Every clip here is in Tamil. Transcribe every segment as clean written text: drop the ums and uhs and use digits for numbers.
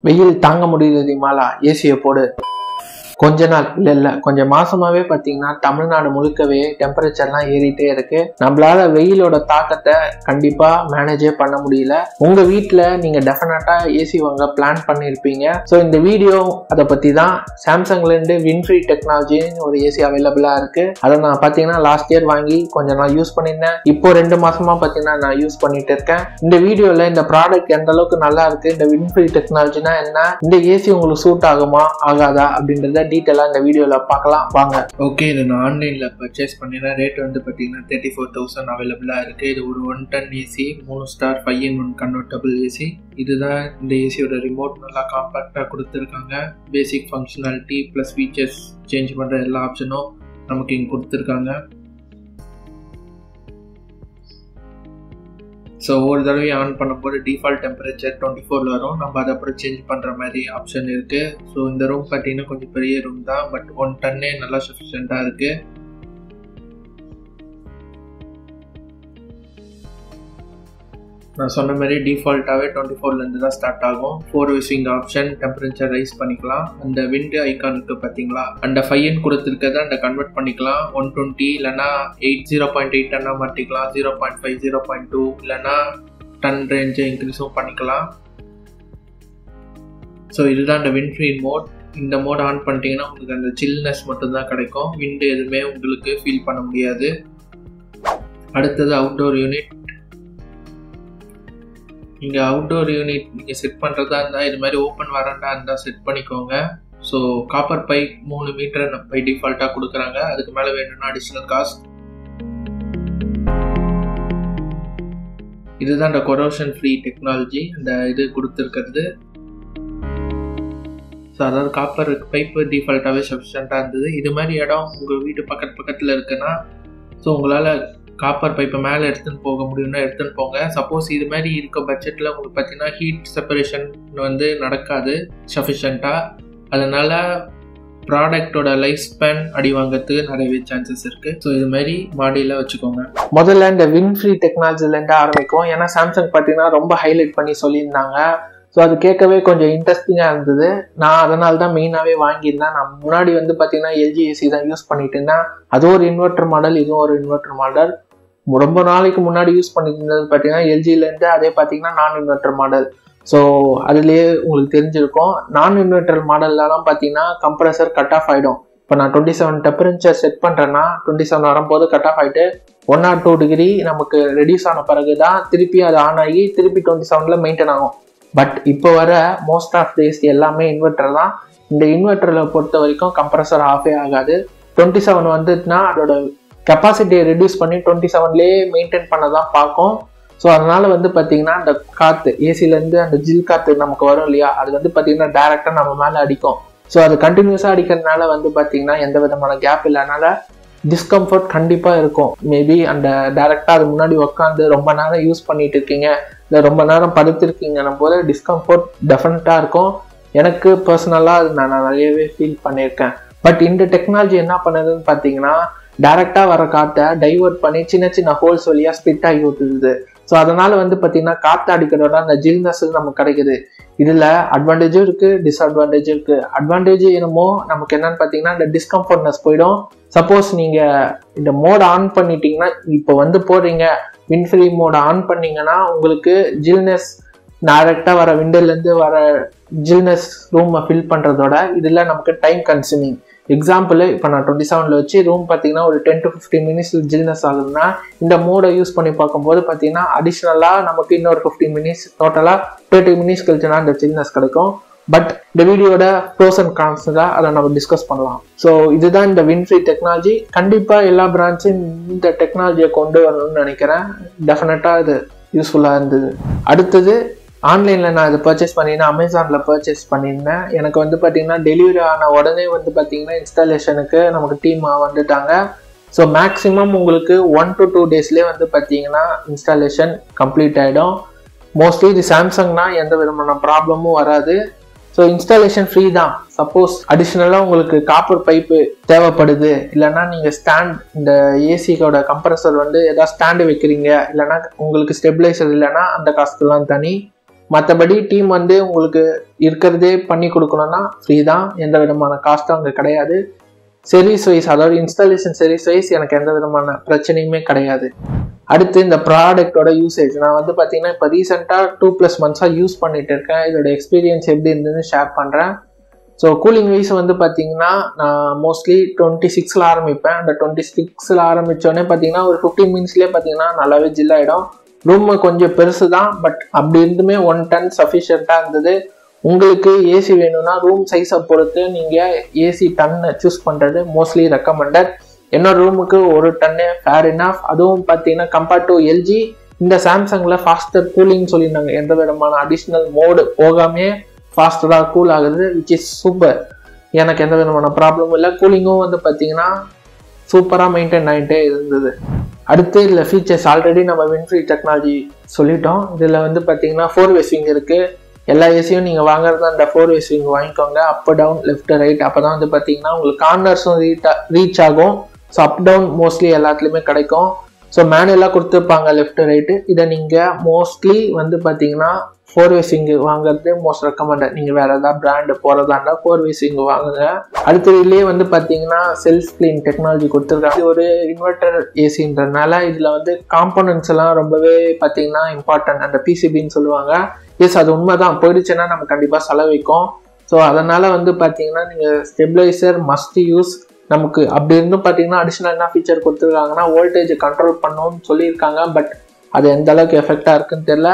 வெயில் தாங்க முடியல மாலா, ஏசியை போடு. கொஞ்ச நாள் இல்ல கொஞ்சம் மாசமாவே பாத்தீங்கன்னா தமிழ்நாடு முழுக்கவே டெம்பரேச்சர்லாம் ஏறிட்டே இருக்கு. நம்மளால வெயிலோட தாக்கத்தை கண்டிப்பா மேனேஜே பண்ண முடியல. உங்க வீட்டுல நீங்க டெஃபினட்டா ஏசி வாங்க பிளான் பண்ணிருப்பீங்க. ஸோ இந்த வீடியோ அதை பத்தி தான். சாம்சங்ல இருந்து வின்ஃப்ரீ டெக்னாலஜின்னு ஒரு ஏசி அவைலபிளா இருக்கு. அதை நான் பாத்தீங்கன்னா லாஸ்ட் இயர் வாங்கி கொஞ்ச நாள் யூஸ் பண்ணியிருந்தேன். இப்போ 2 மாசமா பாத்தீங்கன்னா நான் யூஸ் பண்ணிட்டு இருக்கேன். இந்த வீடியோல இந்த ப்ராடக்ட் எந்த அளவுக்கு நல்லா இருக்கு, இந்த வின்ஃப்ரீ டெக்னாலஜினா என்ன, இந்த ஏசி உங்களுக்கு சூட் ஆகுமா ஆகாதா அப்படின்றத டீட்டெயிலா இந்த வீடியோல பார்க்கலாம் வாங்க. ஓகே, இது நான் ஆன்லைன்ல பர்ச்சேஸ் பண்ணினா ரேட் வந்து பாத்தீங்கன்னா 34,000 அவைலபிளா இருக்கு. இது ஒரு 1 ton AC, 3 star 5-in-1 convertible AC. இதுதான் இந்த ஏசியோட ரிமோட். நல்லா காம்பாக்டா கொடுத்துருக்காங்க. Basic functionality plus features change பண்ற எல்லா ஆப்ஷனும் நமக்கு இங்க கொடுத்துருக்காங்க. ஸோ ஒரு தடவை ஆன் பண்ணும்போது டிஃபால்ட் டெம்பரேச்சர் 24 வரும். நம்ம அதை அப்புறம் சேஞ்ச் பண்ணுற மாதிரி ஆப்ஷன் இருக்குது. ஸோ இந்த ரூம் பார்த்தீங்கன்னா கொஞ்சம் பெரிய ரூம் தான், பட் 1 டன்னே நல்லா சஃபிஷியண்ட்டாக இருக்குது. நான் சொன்ன மாதிரி டிஃபால்ட்டாகவே 24லேருந்து தான் ஸ்டார்ட் ஆகும். 4 விசிங் ஆப்ஷன், டெம்பரேச்சர் ரைஸ் பண்ணிக்கலாம். அந்த விண்ட் ஐக்கானுக்கு பார்த்தீங்களா, அந்த 5-in கொடுத்துருக்கதை அந்த கன்வெர்ட் பண்ணிக்கலாம். 120 இல்லைனா 0.8 டன்னாக மாற்றிக்கலாம். 0.5 0.2 இல்லைனா டன் ரேஞ்சை இன்க்ரீஸும் பண்ணிக்கலாம். ஸோ இதுதான் அந்த வின்ஃப்ரீ மோட். இந்த மோட் ஆன் பண்ணிட்டீங்கன்னா உங்களுக்கு அந்த சில்னஸ் மட்டும்தான் கிடைக்கும். விண்டு எதுவுமே உங்களுக்கு ஃபீல் பண்ண முடியாது. அடுத்தது அவுட்டோர் யூனிட். நீங்கள் அவுட்டோர் யூனிட் நீங்கள் செட் பண்ணுறதா இருந்தால் இது மாதிரி ஓப்பன் வராண்டா இருந்தால் செட் பண்ணிக்கோங்க. So copper pipe 3 metre by டிஃபால்ட்டாக கொடுக்குறாங்க. அதுக்கு மேலே வேணும்னா அடிஷ்னல் காஸ்ட். இதுதான் இந்த கொரோஷன் ஃப்ரீ டெக்னாலஜி அந்த இது கொடுத்துருக்கிறது. ஸோ அதாவது காப்பர் பைப்பு டிஃபால்ட்டாகவே சஃபிஷியண்ட்டாக இருந்தது. இது மாதிரி இடம் உங்கள் வீட்டு பக்கத்தில் இருக்குன்னா ஸோ உங்களால் காப்பர் பைப்பை மேலே எடுத்துன்னு போக முடியும்னா எடுத்துன்னு போங்க. சப்போஸ் இது மாதிரி இருக்க பட்ஜெட்டில் உங்களுக்கு பார்த்தீங்கன்னா ஹீட் செப்பரேஷன் வந்து நடக்காது சஃபிஷியண்ட்டாக. அதனால் ப்ராடக்டோட லைஃப் ஸ்பேன் அடி வாங்கிறதுக்கு நிறையவே சான்சஸ் இருக்குது. ஸோ இது மாதிரி மாடியில் வச்சுக்கோங்க. முதல்ல இந்த வின்ஃப்ரீ டெக்னாலஜிலேருந்து ஆரம்பிக்கும். ஏன்னா சாம்சங் பார்த்தீங்கன்னா ரொம்ப ஹைலைட் பண்ணி சொல்லியிருந்தாங்க. ஸோ அது கேட்கவே கொஞ்சம் இன்ட்ரெஸ்டிங்காக இருந்தது. நான் அதனால தான் மெயினாகவே வாங்கியிருந்தேன். நான் முன்னாடி வந்து பார்த்தீங்கன்னா எல்ஜி ஏசி தான் யூஸ் பண்ணிட்டு இருந்தேன். அதுவும் ஒரு இன்வெர்டர் மாடல், இதுவும் ஒரு இன்வெர்டர் மாடல். ரொம்ப நாளைக்கு முன்னாடி யூஸ் பண்ணிட்டு இருந்தது பார்த்தீங்கன்னா எல்ஜிலேருந்து அதே பார்த்தீங்கன்னா நான் இன்வெர்டர் மாடல். ஸோ அதுலேயே உங்களுக்கு தெரிஞ்சிருக்கும். நான் இன்வெர்டர் மாடல்லாம் பார்த்தீங்கன்னா கம்ப்ரஸர் கட் ஆஃப் ஆகிடும். இப்போ நான் 27 டெம்பரேச்சர் செட் பண்ணுறேன்னா 27 வரும்போது கட் ஆஃப் ஆகிட்டு 1 or 2 டிகிரி நமக்கு ரெடியூஸ் ஆன பிறகு தான் திருப்பி அது ஆன் ஆகி திருப்பி 27ல் மெயின்டைன் ஆகும். பட் இப்போ வர மோஸ்ட் ஆஃப் த ஏசி எல்லாமே இன்வெர்டர் தான். இந்த இன்வெர்டரில் பொறுத்த வரைக்கும் கம்ப்ரஸர் ஆஃபே ஆகாது. 27 வந்துட்டுனா அதோட கெப்பாசிட்டியை ரெடியூஸ் பண்ணி 27லேயே மெயின்டைன் பண்ண தான் பார்க்கும். ஸோ அதனால வந்து பார்த்தீங்கன்னா அந்த காற்று ஏசிலேருந்து அந்த ஜில் காற்று நமக்கு வரும் இல்லையா, அது வந்து பார்த்தீங்கன்னா டைரெக்டாக நம்ம மேலே அடிக்கும். ஸோ அது கண்டினியூஸாக அடிக்கிறதுனால வந்து பார்த்தீங்கன்னா எந்த விதமான கேப் இல்லைனால டிஸ்கம்ஃபர்ட் கண்டிப்பாக இருக்கும். மேபி அந்த டைரெக்டாக அது முன்னாடி உட்காந்து ரொம்ப நேரம் யூஸ் பண்ணிட்டு இருக்கீங்க, இல்லை ரொம்ப நேரம் படுத்திருக்கீங்கன்னும் போது டிஸ்கம்ஃபர்ட் டெஃபினட்டாக இருக்கும். எனக்கு பர்சனலாக அது நான் நிறையவே ஃபீல் பண்ணியிருக்கேன். பட் இந்த டெக்னாலஜி என்ன பண்ணுதுன்னு பார்த்தீங்கன்னா டைரெக்டாக வர காற்றை டைவர்ட் பண்ணி சின்ன சின்ன ஹோல்ஸ் வழியாக ஸ்பிட் ஆகி விட்டுருது. ஸோ அதனால வந்து பார்த்தீங்கன்னா காற்று அடிக்கிறதோட அந்த ஜில்னஸ் நமக்கு கிடைக்குது. இதில் அட்வான்டேஜும் இருக்குது, டிஸ்அட்வான்டேஜும் இருக்குது. அட்வான்டேஜ் என்னமோ நமக்கு என்னன்னு பார்த்தீங்கன்னா இந்த டிஸ்கம்ஃபர்ட்னஸ் போயிடும். சப்போஸ் நீங்கள் இந்த மோட் ஆன் பண்ணிட்டீங்கன்னா, இப்போ வந்து போடுறீங்க வின்ஃப்ரீ மோட் ஆன் பண்ணீங்கன்னா உங்களுக்கு ஜில்னஸ் டைரெக்டாக வர விண்டோலேருந்து வர ஜில்னஸ் ரூமை ஃபில் பண்ணுறதோட இதில் நமக்கு டைம் கன்சூமிங். எக்ஸாம்பிள் இப்போ நான் 27ல் வச்சு ரூம் பார்த்தீங்கன்னா ஒரு 10 to 15 minutes ஜில்னஸ் ஆகுதுன்னா இந்த மோடை யூஸ் பண்ணி பார்க்கும்போது பார்த்தீங்கன்னா அடிஷ்னலாக நமக்கு இன்னொரு 15 minutes டோட்டலாக 30 minutes கழிச்சுனா இந்த ஜில்னஸ் கிடைக்கும். பட் இந்த வீடியோட ப்ரோஸ் அண்ட் கான்ஸ் தான் அதை நம்ம டிஸ்கஸ் பண்ணலாம். ஸோ இதுதான் இந்த வின்ஃப்ரீ டெக்னாலஜி. கண்டிப்பாக எல்லா பிரான்ச்சும் இந்த டெக்னாலஜியை கொண்டு வரணும்னு நினைக்கிறேன். டெஃபினட்டாக இது யூஸ்ஃபுல்லாக இருந்தது. அடுத்தது ஆன்லைனில் நான் இதை பர்ச்சேஸ் பண்ணியிருந்தேன், அமேசானில் பர்ச்சேஸ் பண்ணியிருந்தேன். எனக்கு வந்து பார்த்தீங்கன்னா டெலிவரி ஆன உடனே வந்து பார்த்தீங்கன்னா இன்ஸ்டாலேஷனுக்கு நமக்கு டீம் வந்துட்டாங்க. ஸோ மேக்ஸிமம் உங்களுக்கு 1 to 2 daysலேயே வந்து பார்த்தீங்கன்னா இன்ஸ்டாலேஷன் கம்ப்ளீட் ஆகிடும். மோஸ்ட்லி இது சாம்சங்னா எந்த விதமான ப்ராப்ளமும் வராது. ஸோ இன்ஸ்டாலேஷன் ஃப்ரீ தான். சப்போஸ் அடிஷ்னலாக உங்களுக்கு காப்பர் பைப்பு தேவைப்படுது, இல்லைன்னா நீங்கள் ஸ்டாண்ட் இந்த ஏசியோட கம்ப்ரஸர் வந்து ஏதாவது ஸ்டாண்டு வைக்கிறீங்க, இல்லைன்னா உங்களுக்கு ஸ்டெபிளைசர் இல்லைன்னா அந்த காசுலாம் தனி. மற்றபடி டீம் வந்து உங்களுக்கு இருக்கிறதே பண்ணி கொடுக்கணும்னா ஃப்ரீ தான், எந்த விதமான காஸ்ட்டும் அங்கே கிடையாது. சர்வீஸ் வைஸ், அதாவது இன்ஸ்டாலேஷன் சர்வீஸ் வைஸ் எனக்கு எந்த விதமான பிரச்சனையுமே கிடையாது. அடுத்து இந்த ப்ராடக்டோட யூசேஜ், நான் வந்து பார்த்தீங்கன்னா இப்போ ரீசெண்டாக 2+ months யூஸ் பண்ணிட்டு இருக்கேன். இதோட எக்ஸ்பீரியன்ஸ் எப்படி இருந்ததுன்னு ஷேர் பண்ணுறேன். ஸோ கூலிங் வைஸ் வந்து பார்த்தீங்கன்னா நான் மோஸ்ட்லி 26ல் ஆரம்பிப்பேன். அந்த 26ல் ஆரம்பித்தோடனே பார்த்தீங்கன்னா ஒரு 15 minutesலேயே பார்த்தீங்கன்னா நல்லாவே ஜில் ஆகிடும். ரூமு கொஞ்சம் பெருசு தான், பட் அப்படி இருந்துமே 1 ton சஃபிஷியண்ட்டாக இருந்தது. உங்களுக்கு ஏசி வேணும்னா ரூம் சைஸை பொறுத்து நீங்கள் ஏசி டன்னு சூஸ் பண்ணுறது மோஸ்ட்லி ரெக்கமெண்டட். என்னோட ரூமுக்கு 1 ton ஃபேர் இனஃப். அதுவும் பார்த்தீங்கன்னா கம்பேர்ட் டு எல்ஜி, இந்த சாம்சங்கில் ஃபாஸ்டர் கூலிங் சொல்லியிருந்தாங்க. எந்த விதமான அடிஷ்னல் மோடு போகாமே ஃபாஸ்டராக கூல் ஆகுது, விச் இஸ் சூப்பர். எனக்கு எந்த விதமான ப்ராப்ளமும் இல்லை. கூலிங்கும் வந்து பார்த்தீங்கன்னா சூப்பராக மெயின்டைன் ஆகிட்டே இருந்தது. அடுத்து இதில் ஃபீச்சர்ஸ் ஆல்ரெடி நம்ம வின்ஃப்ரீ டெக்னாலஜி சொல்லிட்டோம். இதில் வந்து பார்த்தீங்கன்னா 4-way ஸ்விங் இருக்குது. எல்லா ஏசியும் நீங்கள் வாங்குறது அந்த 4-way ஸ்விங் வாங்கிக்கோங்க. அப் டவுன் லெஃப்ட் ரைட், அப்போ தான் வந்து பார்த்தீங்கன்னா உங்களுக்கு கார்னர்ஸும் ரீச் ஆகும். ஸோ அப் டவுன் மோஸ்ட்லி எல்லாத்துலேயுமே கிடைக்கும். ஸோ மேனுவலாக கொடுத்துருப்பாங்க லெஃப்ட் ரைட்டு. இதை நீங்கள் மோஸ்ட்லி வந்து பார்த்தீங்கன்னா 4-way ஸ்விங் வாங்குறது மோஸ்ட் ரெக்கமெண்டட். நீங்கள் வேறு ஏதாவது பிராண்டு போகிறதா இருந்தால் 4-way ஸ்விங் வாங்குங்க. அடுத்த இதுலேயே வந்து பார்த்தீங்கன்னா செல்ஃப் கிளீன் டெக்னாலஜி கொடுத்துருக்காங்க. இது ஒரு இன்வெர்டர் ஏசின்றதுனால இதில் வந்து காம்போனன்ட்ஸ் எல்லாம் ரொம்பவே பார்த்தீங்கன்னா இம்பார்ட்டன்ட். அந்த பிசிபின்னு சொல்லுவாங்க. எஸ், அது உண்மை தான். போயிடுச்சுன்னா நம்ம கண்டிப்பாக செலவிக்கும். ஸோ அதனால் வந்து பார்த்தீங்கன்னா நீங்கள் ஸ்டெபிளைசர் மஸ்ட் யூஸ். நமக்கு அப்படி இருந்தும் பார்த்தீங்கன்னா அடிஷ்னல் என்ன ஃபீச்சர் கொடுத்துருக்காங்கன்னா வோல்டேஜ் கண்ட்ரோல் பண்ணணும்னு சொல்லியிருக்காங்க. பட் அது எந்த அளவுக்கு எஃபெக்டாக இருக்குன்னு தெரியல.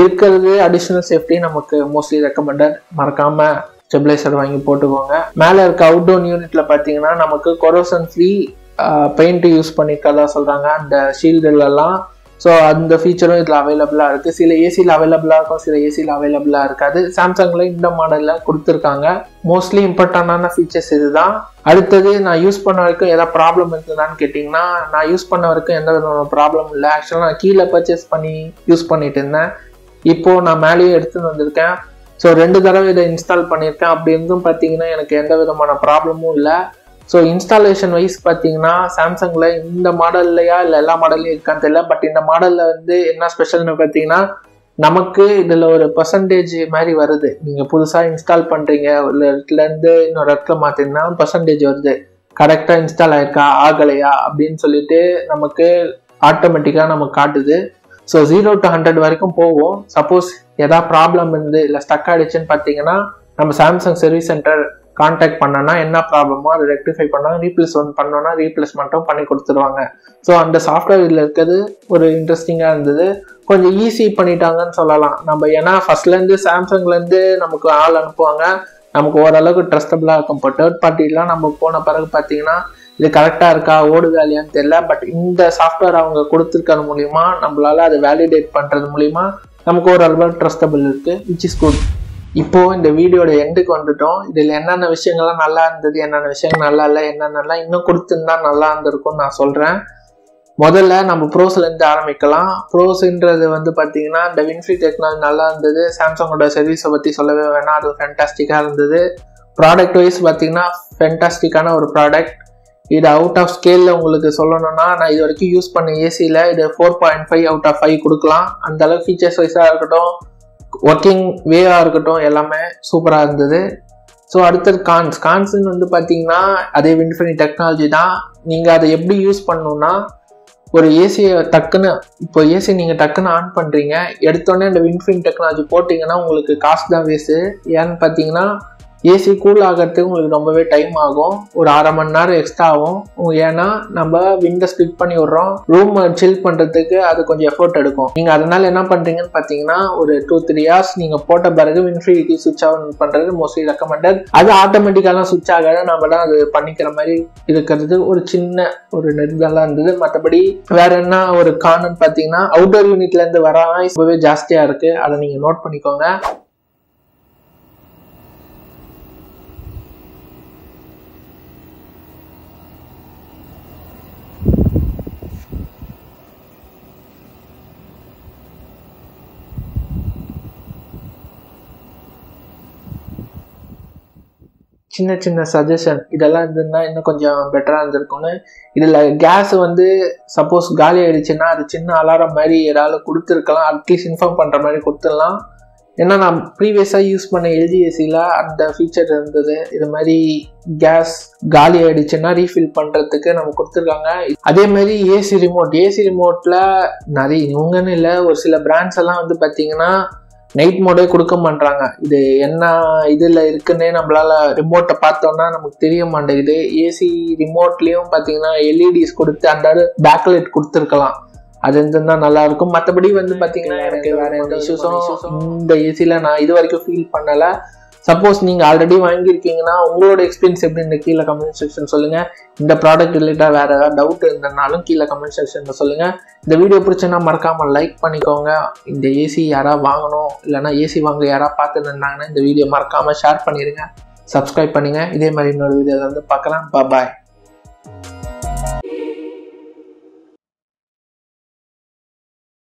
இருக்கிறது அடிஷ்னல் சேஃப்டி நமக்கு மோஸ்ட்லி ரெக்கமெண்டட். மறக்காமல் ஸ்டெபிளைசர் வாங்கி போட்டுக்கோங்க. மேலே இருக்க அவுட்டோர் யூனிட்டில் பார்த்தீங்கன்னா நமக்கு கொரோசன் ஃப்ரீ பெயிண்ட் யூஸ் பண்ணிக்கிறதா சொல்கிறாங்க அந்த ஷீல்டுலலாம். ஸோ அந்த ஃபீச்சரும் இதில் அவைலபிளாக இருக்குது. சில ஏசியில் அவைலபிளாக இருக்கும், சில ஏசியில் அவைலபிளாக இருக்காது. சாம்சங்கில் இந்த மாடலில் கொடுத்துருக்காங்க. மோஸ்ட்லி இம்பார்ட்டண்டான ஃபீச்சர்ஸ் இது தான். அடுத்தது நான் யூஸ் பண்ண வரைக்கும் எதாவது ப்ராப்ளம் இருக்குதான்னு கேட்டிங்கன்னா, நான் யூஸ் பண்ண வரைக்கும் எந்த விதமான ப்ராப்ளம் இல்லை. ஆக்சுவலாக நான் கீழே பர்ச்சேஸ் பண்ணி யூஸ் பண்ணிட்டு இருந்தேன். இப்போது நான் மேலேயே எடுத்துன்னு வந்திருக்கேன். ஸோ 2 தடவை இதை இன்ஸ்டால் பண்ணியிருக்கேன். அப்படி இருந்தும் பார்த்தீங்கன்னா எனக்கு எந்த விதமான ப்ராப்ளமும் இல்லை. ஸோ இன்ஸ்டாலேஷன் வைஸ் பார்த்தீங்கன்னா சாம்சங்கில் இந்த மாடல்லையா இல்லை எல்லா மாடல்லையும் இருக்கான்னு தெரியல. பட் இந்த மாடலில் வந்து என்ன ஸ்பெஷல்னு பார்த்தீங்கன்னா நமக்கு இதில் ஒரு பர்சன்டேஜ் மாதிரி வருது. நீங்கள் புதுசாக இன்ஸ்டால் பண்ணுறீங்க, ஒரு இடத்துலேருந்து இன்னொரு இடத்துல மாற்றிங்கன்னா பர்சன்டேஜ் வருது. கரெக்டாக இன்ஸ்டால் ஆயிருக்கா ஆகலையா அப்படின்னு சொல்லிட்டு நமக்கு ஆட்டோமேட்டிக்காக நமக்கு காட்டுது. ஸோ 0 to 100 வரைக்கும் போகும். சப்போஸ் எதாவது ப்ராப்ளம் இருந்து இல்லை ஸ்டக் ஆகிடுச்சுன்னு பார்த்தீங்கன்னா நம்ம சாம்சங் சர்வீஸ் சென்டர் கான்டாக்ட் பண்ணோன்னா என்ன ப்ராப்ளமோ அதை ரெக்டிஃபை பண்ணால் பண்ணோன்னா ரீப்ளேஸ்மெண்ட்டும் பண்ணி கொடுத்துருவாங்க. ஸோ அந்த சாஃப்ட்வேர் இதில் இருக்கிறது ஒரு இன்ட்ரெஸ்டிங்காக இருந்தது. கொஞ்சம் ஈஸி பண்ணிட்டாங்கன்னு சொல்லலாம் நம்ம. ஏன்னா ஃபர்ஸ்ட்லேருந்து சாம்சங்லேருந்து நமக்கு ஆள் அனுப்புவாங்க, நமக்கு ஓரளவுக்கு ட்ரஸ்டபுளாக இருக்கும். இப்போ தேர்ட் பார்ட்டிலாம் நம்ம போன பிறகு பார்த்தீங்கன்னா இது கரெக்டாக இருக்கா ஓடுதா இல்லையான்னு தெரியல. பட் இந்த சாஃப்ட்வேர் அவங்க கொடுத்துருக்கிறது மூலிமா நம்மளால அதை வேலிடேட் பண்ணுறது மூலிமா நமக்கு ஓரளவுக்கு ட்ரஸ்டபுள் இருக்குது, விச் இஸ் குட். இப்போது இந்த வீடியோட எண்டுக்கு வந்துட்டோம். இதில் என்னென்ன விஷயங்கள்லாம் நல்லா இருந்தது, என்னென்ன விஷயங்கள் நல்லா இல்லை, என்னென்னலாம் இன்னும் கொடுத்துருந்தா நல்லா இருந்திருக்கும்னு நான் சொல்கிறேன். முதல்ல நம்ம ப்ரோஸ்லேருந்து ஆரம்பிக்கலாம். ப்ரோஸ்ன்றது வந்து பார்த்தீங்கன்னா இந்த வின்ஃப்ரீ டெக்னாலஜி நல்லா இருந்தது. சாம்சங்கோட சர்வீஸை பற்றி சொல்லவே வேணாம், அது ஃபேண்டாஸ்டிக்காக இருந்தது. ப்ராடக்ட் வைஸ் பார்த்தீங்கன்னா ஃபேண்டாஸ்டிக்கான ஒரு ப்ராடக்ட். இது அவுட் ஆஃப் ஸ்கேலில் உங்களுக்கு சொல்லணும்னா நான் இது வரைக்கும் யூஸ் பண்ண ஏசியில் இது 4.5 out of 5 கொடுக்கலாம். அந்த அளவுக்கு ஃபீச்சர்ஸ் வைஸாக இருக்கட்டும், ஒர்க்கிங் வேவாக இருக்கட்டும், எல்லாமே சூப்பராக இருந்தது. ஸோ அடுத்தது கான்ஸ்ன்னு வந்து பார்த்தீங்கன்னா அதே வின்ஃப்ரீ டெக்னாலஜி தான். நீங்கள் அதை எப்படி யூஸ் பண்ணணுன்னா, ஒரு ஏசியை டக்குன்னு இப்போ ஏசி நீங்கள் டக்குன்னு ஆன் பண்ணுறீங்க, எடுத்தோடனே இந்த வின்ஃப்ரீ டெக்னாலஜி போட்டிங்கன்னா உங்களுக்கு காசு தான் வேஸ்ட்டு. ஏன்னு பார்த்தீங்கன்னா ஏசி கூல் ஆகிறதுக்கு உங்களுக்கு ரொம்பவே டைம் ஆகும், ஒரு 1/2 மணி நேரம் எக்ஸ்ட்ரா ஆகும். ஏன்னா நம்ம விண்டோ ஸ்பிளிட் பண்ணி விட்றோம், ரூம் சில் பண்ணுறதுக்கு அது கொஞ்சம் எஃபோர்ட் எடுக்கும். நீங்கள் அதனால் என்ன பண்ணுறீங்கன்னு பார்த்தீங்கன்னா ஒரு 2-3 hours நீங்கள் போட்ட பிறகு வின்ஃப்ரீ சுவிட்ச் ஆன் பண்ணுறது மோஸ்ட்லி ரெக்கமெண்டட். அது ஆட்டோமேட்டிக்காலாம் சுவிட்ச் ஆகாத நம்ம தான் அது பண்ணிக்கிற மாதிரி இருக்கிறது ஒரு சின்ன ஒரு நெருடலாக இருந்தது. மற்றபடி வேற என்ன ஒரு கான்னு பார்த்தீங்கன்னா அவுட்டோர் யூனிட்லேருந்து வர நாய்ஸ் ரொம்பவே ஜாஸ்தியாக இருக்குது, அதை நீங்கள் நோட் பண்ணிக்கோங்க. சின்ன சின்ன சஜஷன் இதெல்லாம் இருந்ததுன்னா இன்னும் கொஞ்சம் பெட்டராக இருந்திருக்கும்னு. இதில் கேஸ் வந்து சப்போஸ் காலி ஆகிடுச்சுன்னா அது சின்ன அலாரம் மாதிரி ஏதாவது கொடுத்துருக்கலாம், அட்லீஸ்ட் இன்ஃபார்ம் பண்ணுற மாதிரி கொடுத்துடலாம். ஏன்னா நான் ப்ரீவியஸாக யூஸ் பண்ண எல்ஜி ஏசியில் அந்த ஃபீச்சர் இருந்தது. இது மாதிரி கேஸ் காலி ஆகிடுச்சுன்னா ரீஃபில் பண்ணுறதுக்கு நம்ம கொடுத்துருக்காங்க. அதே மாதிரி ஏசி ரிமோட்டில் நிறைய இவங்கன்னு இல்லை, ஒரு சில பிராண்ட்ஸ் எல்லாம் வந்து பார்த்திங்கன்னா நைட் மோடே கொடுக்க மாட்டாங்க. இது என்ன இதில் இருக்குன்னே நம்மளால் ரிமோட்டை பார்த்தோன்னா நமக்கு தெரிய மாட்டேங்குது. ஏசி ரிமோட்லேயும் பார்த்தீங்கன்னா எல்இடிஸ் கொடுத்து அந்த பேக்லைட் கொடுத்துருக்கலாம், அது இருந்துதான் நல்லாயிருக்கும். மற்றபடி வந்து பார்த்தீங்கன்னா எனக்கு வேறு எந்த இஷ்யூஸும் இந்த ஏசியில் நான் இது வரைக்கும் ஃபீல் பண்ணலை. சப்போஸ் நீங்கள் ஆல்ரெடி வாங்கியிருக்கீங்கன்னா உங்களோட எக்ஸ்பீரியன்ஸ் எப்படி இந்த கீழே கமெண்ட் செக்ஷன் சொல்லுங்கள். இந்த ப்ராடக்ட் ரிலேட்டாக வேறு ஏதாவது டவுட் இருந்ததுனாலும் கீழே கமெண்ட் செக்ஷனில் சொல்லுங்கள். இந்த வீடியோ பிடிச்சுன்னா மறக்காமல் லைக் பண்ணிக்கோங்க. இந்த ஏசி யாராவது வாங்கணும் இல்லைனா ஏசி வாங்க யாராவது பார்த்துட்டு இருந்தாங்கன்னா இந்த வீடியோ மறக்காமல் ஷேர் பண்ணிடுங்க, சப்ஸ்கிரைப் பண்ணுங்கள். இதே மாதிரி இன்னொரு வீடியோவில் வந்து பார்க்கலாம். பாய்.